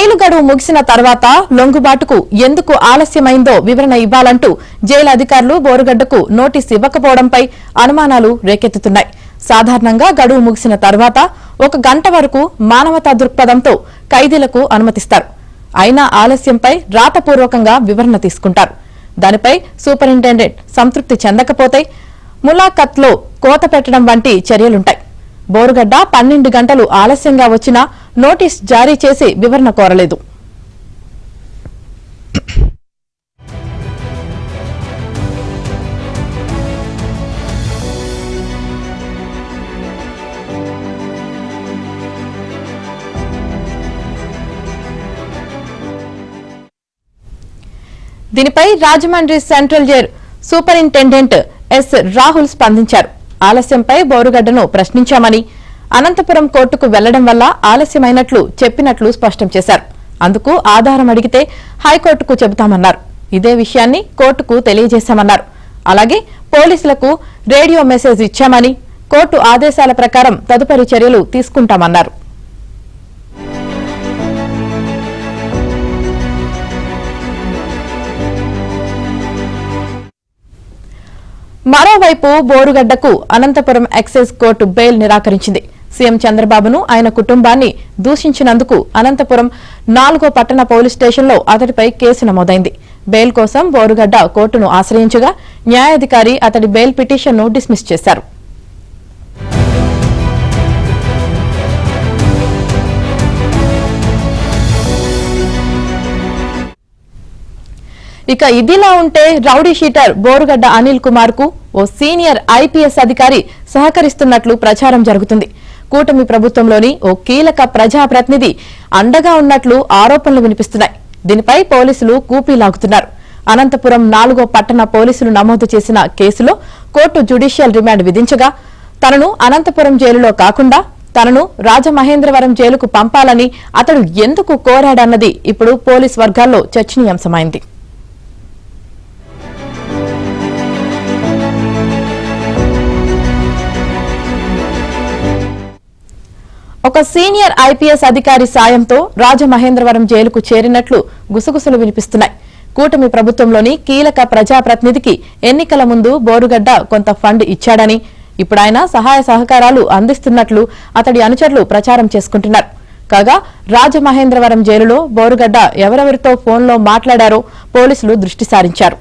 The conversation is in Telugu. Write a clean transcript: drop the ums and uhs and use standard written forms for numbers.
జైలు గడువు ముగిసిన తర్వాత లొంగుబాటుకు ఎందుకు ఆలస్యమైందో వివరణ ఇవ్వాలంటూ జైలు అధికారులు బోరుగడ్డకు నోటీసు ఇవ్వకపోవడంపై అనుమానాలు రేకెత్తుతున్నాయి. సాధారణంగా గడువు ముగిసిన తర్వాత 1 గంట వరకు మానవతా దృక్పథంతో ఖైదీలకు అనుమతిస్తారు. అయినా ఆలస్యంపై రాతపూర్వకంగా వివరణ తీసుకుంటారు. దానిపై సూపరింటెండెంట్ సంతృప్తి చెందకపోతే ములాఖత్లో కోత పెట్టడం వంటి చర్యలుంటాయి. బోరుగడ్డ 12 గంటలు ఆలస్యంగా వచ్చినా నోటీస్ జారీ చేసి వివరణ కోరలేదు. దీనిపై Rajahmundry central jail superintendent yes Rahul స్పందించారు. ఆలస్యంపై బోరుగడ్డను ప్రశ్నించామని, అనంతపురం కోర్టుకు వెళ్లడం వల్ల ఆలస్యమైనట్లు చెప్పినట్లు స్పష్టం చేశారు. అందుకు ఆధారం అడిగితే హైకోర్టుకు చెబుతామన్నారు. ఇదే విషయాన్ని కోర్టుకు తెలియజేశామన్నారు. అలాగే పోలీసులకు రేడియో మెసేజ్ ఇచ్చామని, కోర్టు ఆదేశాల ప్రకారం తదుపరి చర్యలు తీసుకుంటామన్నారు. మరోవైపు బోరుగడ్డకు అనంతపురం ఎక్సైజ్ కోర్టు బెయిల్ నిరాకరించింది. సీఎం చంద్రబాబును ఆయన కుటుంబాన్ని దూషించినందుకు అనంతపురం 4వ పట్టణ పోలీస్ స్టేషన్లో అతడిపై కేసు నమోదైంది. బెయిల్ కోసం బోరుగడ్డ కోర్టును ఆశ్రయించగా న్యాయాధికారి అతడి బెయిల్ పిటిషన్ను డిస్మిస్ చేశారు. ఇక ఇదిలా ఉంటే రౌడీ షీటర్ బోరుగడ్డ అనిల్ కుమార్ కు ఓ సీనియర్ ఐపీఎస్ అధికారి సహకరిస్తున్నట్లు ప్రచారం జరుగుతుంది. కూటమి ప్రభుత్వంలోని ఓ కీలక ప్రజాప్రతినిధి అండగా ఉన్నట్లు ఆరోపణలు వినిపిస్తున్నాయి. దీనిపై పోలీసులు కూపీలాగుతున్నారు. అనంతపురం 4వ పట్టణ పోలీసులు నమోదు చేసిన కేసులో కోర్టు జ్యుడిషియల్ రిమాండ్ విధించగా తనను అనంతపురం జైలులో కాకుండా తనను రాజమహేంద్రవరం జైలుకు పంపాలని అతడు ఎందుకు కోరాడన్నది ఇప్పుడు పోలీస్ వర్గాల్లో చర్చనీయాంశమైంది. ఒక సీనియర్ ఐపీఎస్ అధికారి సాయంతో రాజమహేంద్రవరం జైలుకు చేరినట్లు గుసగుసలు వినిపిస్తున్నాయి. కూటమి ప్రభుత్వంలోని కీలక ప్రజాప్రతినిధికి ఎన్నికల ముందు బోరుగడ్డ కొంత ఫండ్ ఇచ్చాడని, ఇప్పుడు ఆయన సహాయ సహకారాలు అందిస్తున్నట్లు అతడి అనుచరులు ప్రచారం చేసుకుంటున్నారు. కాగా రాజమహేంద్రవరం జైలులో బోరుగడ్డ ఎవరెవరితో ఫోన్లో మాట్లాడారో పోలీసులు దృష్టి సారించారు.